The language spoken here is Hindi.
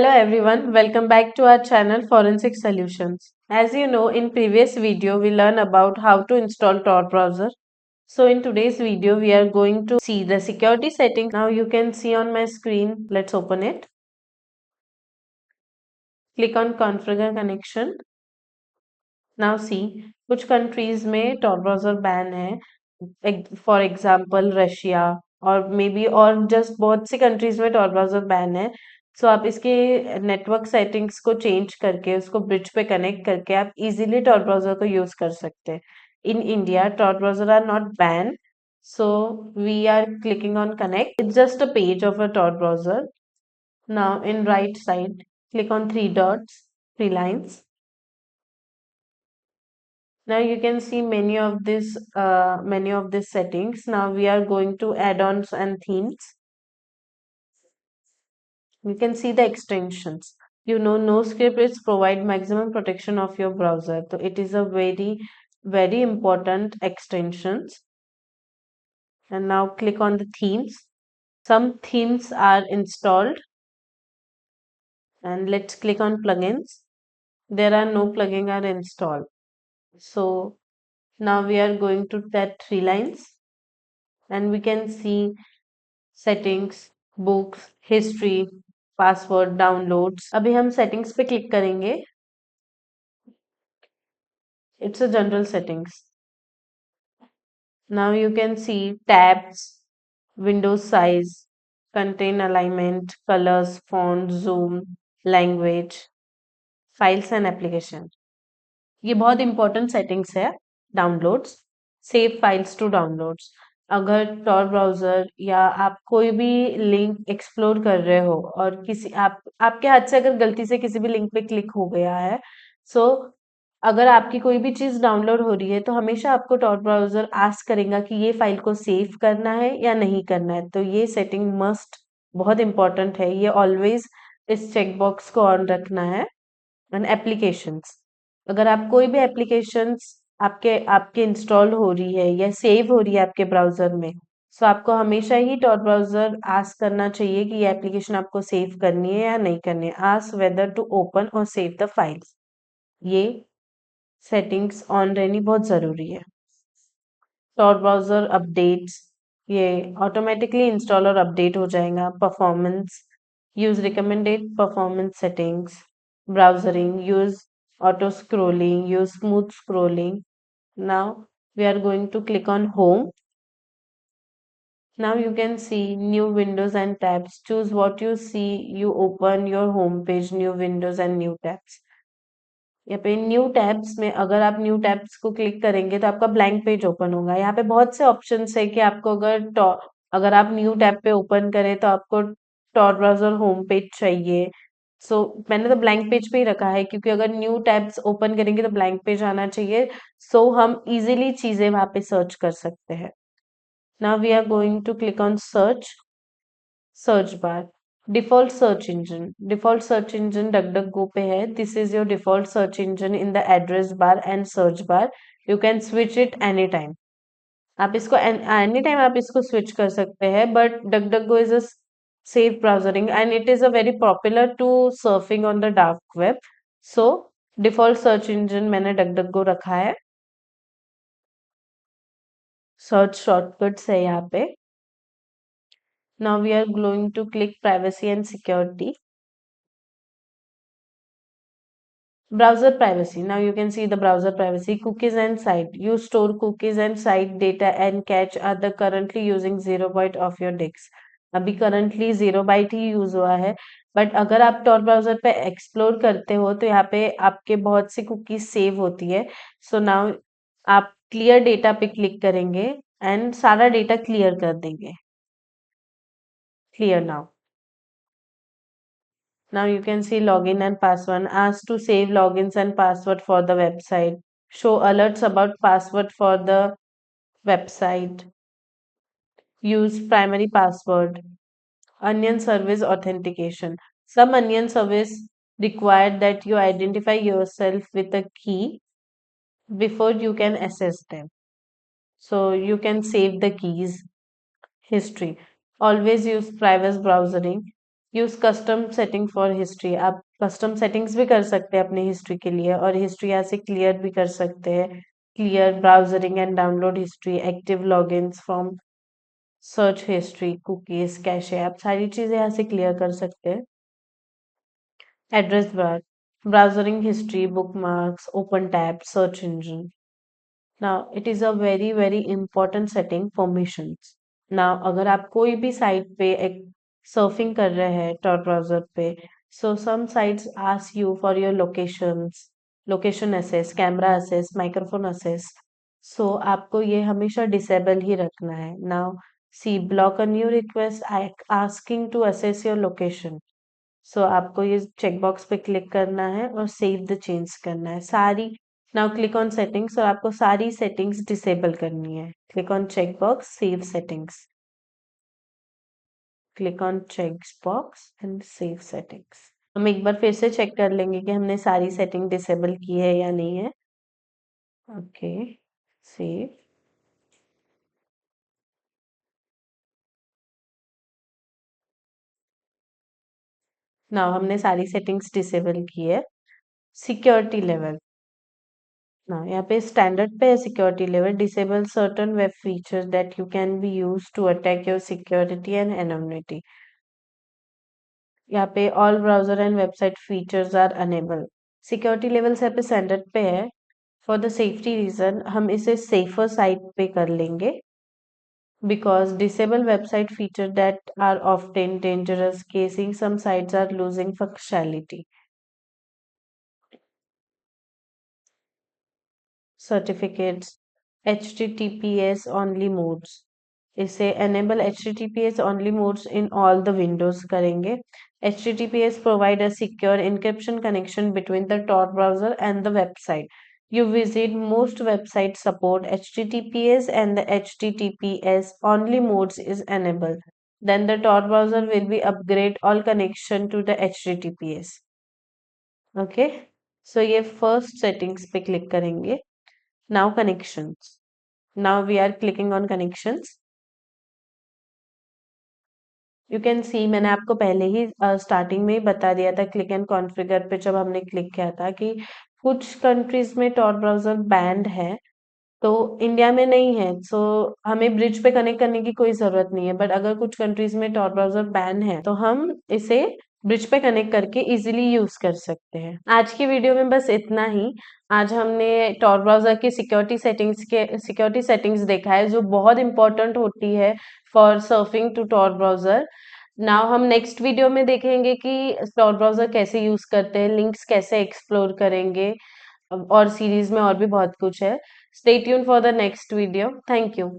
Hello everyone, welcome back to our channel Forensic Solutions. As you know, in previous video we learned about how to install Tor browser. So in today's video we are going to see the security settings. Now you can see on my screen. Let's open it. Click on configure connection. Now see कुछ countries में Tor browser ban है. For example Russia और मे बी और जस्ट बहुत सी कंट्रीज में Tor browser बैन है. सो आप इसके नेटवर्क सेटिंग्स को चेंज करके उसको ब्रिज पे कनेक्ट करके आप इजीली Tor browser को यूज कर सकते हैं. In India Tor browser are not ban, so we are clicking on connect. It's just a page of a Tor browser. Now in right side click on three dots, three lines. Now you can see many of these settings. Now we are going to add-ons and themes. You can see the extensions. NoScript is provide maximum protection of your browser. So it is a very important extensions. And now click on the themes. Some themes are installed. And let's click on plugins. There are no plugins are installed. So now we are going to that three lines. And we can see settings, books, history, password, downloads. अभी हम settings पे click करेंगे. It's a general settings. Now you can see tabs, window size, content alignment, colors, font, zoom, language, files and application. ये बहुत इंपॉर्टेंट सेटिंग्स है. Downloads, save files to downloads. अगर टॉर ब्राउजर या आप कोई भी लिंक एक्सप्लोर कर रहे हो और किसी आपके हाथ से अगर गलती से किसी भी लिंक पे क्लिक हो गया है, सो अगर आपकी कोई भी चीज डाउनलोड हो रही है तो हमेशा आपको टॉर ब्राउजर आस्क करेगा कि ये फाइल को सेव करना है या नहीं करना है. तो ये सेटिंग मस्ट बहुत इंपॉर्टेंट है. ये ऑलवेज इस चेकबॉक्स को ऑन रखना है. एंड एप्लीकेशंस, अगर आप कोई भी एप्लीकेशंस आपके आपके इंस्टॉल हो रही है या सेव हो रही है आपके ब्राउजर में, सो आपको हमेशा ही टॉर ब्राउजर आस्क करना चाहिए कि ये एप्लीकेशन आपको सेव करनी है या नहीं करनी है. आस्क वेदर टू ओपन और सेव द फाइल्स. ये सेटिंग्स ऑन रहनी बहुत ज़रूरी है. टॉर ब्राउजर अपडेट्स, ये ऑटोमेटिकली इंस्टॉल और अपडेट हो जाएगा. Performance, use recommended performance settings. Browsing, use auto scrolling, use smooth scrolling. Now we are going to click on home. Now you can see new windows and tabs. Choose what you see. You open your home page, new windows and new tabs. यहाँ पे न्यू टैब्स में अगर आप न्यू टैब्स को क्लिक करेंगे तो आपका ब्लैंक पेज ओपन होगा. यहाँ पे बहुत से ऑप्शंस है कि आपको अगर आप न्यू टैब पे ओपन करें तो आपको टॉर ब्राउजर होम पेज चाहिए. सो मैंने तो ब्लैंक पेज पे ही रखा है क्योंकि अगर न्यू टैब्स ओपन करेंगे तो ब्लैंक पेज आना चाहिए. सो हम इजीली चीजें वहां पे सर्च कर सकते हैं. Now we are going to click on search bar. Default search engine DuckDuckGo पे है. This is your default search engine in the address bar and search bar. You can switch it any time. आप इसको एनी टाइम आप इसको स्विच कर सकते हैं. But DuckDuckGo is a safe browsing and it is a very popular to surfing on the dark web. So default search engine मैंने डकडकगो रखा है. सर्च शॉर्टकट्स है यहाँ पे. Now we are going to click privacy and security. Browser privacy. Now you can see the browser privacy. Cookies and site. You store cookies and site data and cache are the currently using 0 byte of your disk. अभी करंटली 0 byte ही यूज हुआ है. बट अगर आप टॉर ब्राउजर पे एक्सप्लोर करते हो तो यहाँ पे आपके बहुत सी कुकीज सेव होती है. सो नाउ आप क्लियर डेटा पे क्लिक करेंगे एंड सारा डेटा क्लियर कर देंगे. Clear now. Now you can see login and password. Ask to save logins and password for the website. Show alerts about password for the website. Use primary password. Onion service authentication. Some onion service require that you identify yourself with a key before you can access them. So you can save the keys. History. Always use private browsing. Use custom setting for history, आप कस्टम सेटिंग्स भी कर सकते हैं अपनी हिस्ट्री के लिए, और हिस्ट्री यहाँ से क्लियर भी कर सकते हैं। Clear browsing and download history, active logins from search history, cookies, cache, आप सारी चीजें यहाँ से क्लियर कर सकते हैं। Address bar, browsing history, bookmarks, open tab, search engine. Now it is a very very important setting permissions. Now अगर आप कोई भी साइट पे एक सर्फिंग कर रहे हैं टॉर ब्राउजर पे, so some sites ask you for your locations, location access, camera access, microphone access. So आपको ये हमेशा डिसेबल ही रखना है। Now see block a new request asking to access your location. So आपको ये चेकबॉक्स पे क्लिक करना है और सेव द चेंज करना है सारी। नाउ क्लिक ऑन सेटिंग्स और आपको सारी सेटिंग्स डिसेबल करनी है। Click on checkbox, save settings. Click on checkbox and save settings. हम एक बार फिर से चेक कर लेंगे कि हमने सारी सेटिंग डिसेबल की है या नहीं है। Okay, save. नाउ हमने सारी सेटिंग्स डिसेबल की है। सिक्योरिटी लेवल, ना यहाँ पे स्टैंडर्ड पे है security level. Disable certain web features that you can be use to attack your security and anonymity. यहाँ पे all browser and website features are enable. Security levels यहाँ पे स्टैंडर्ड पे है। फॉर द सेफ्टी रीजन हम इसे सेफर साइट पे कर लेंगे, because disable website feature that are often dangerous causing some sites are losing functionality. Certificates, HTTPS only modes, इसे enable HTTPS only modes in all the windows करेंगे। HTTPS provide a secure encryption connection between the Tor browser and the website you visit. Most websites support HTTPS and the HTTPS only modes is enabled. Then the Tor browser will be upgrade all connection to the HTTPS. Okay, so ये first settings पे click करेंगे। Now connections. Now we are clicking on connections. You can see, मैंने आपको पहले ही स्टार्टिंग में ही बता दिया था क्लिक एंड कॉन्फ़िगर पे जब हमने क्लिक किया था कि कुछ कंट्रीज में टॉर ब्राउजर बैंड है, तो इंडिया में नहीं है। सो हमें ब्रिज पे कनेक्ट करने की कोई जरूरत नहीं है, बट अगर कुछ कंट्रीज में टॉर ब्राउजर बैन है तो हम इसे ब्रिज पे कनेक्ट करके इजीली यूज कर सकते हैं। आज की वीडियो में बस इतना ही। आज हमने टॉर ब्राउजर की सिक्योरिटी सेटिंग्स देखा है जो बहुत इंपॉर्टेंट होती है for surfing to Tor browser. Now हम नेक्स्ट वीडियो में देखेंगे कि टॉर ब्राउजर कैसे यूज करते हैं, लिंक्स कैसे एक्सप्लोर करेंगे, और सीरीज में और भी बहुत कुछ है। Stay tune for the next video. Thank you.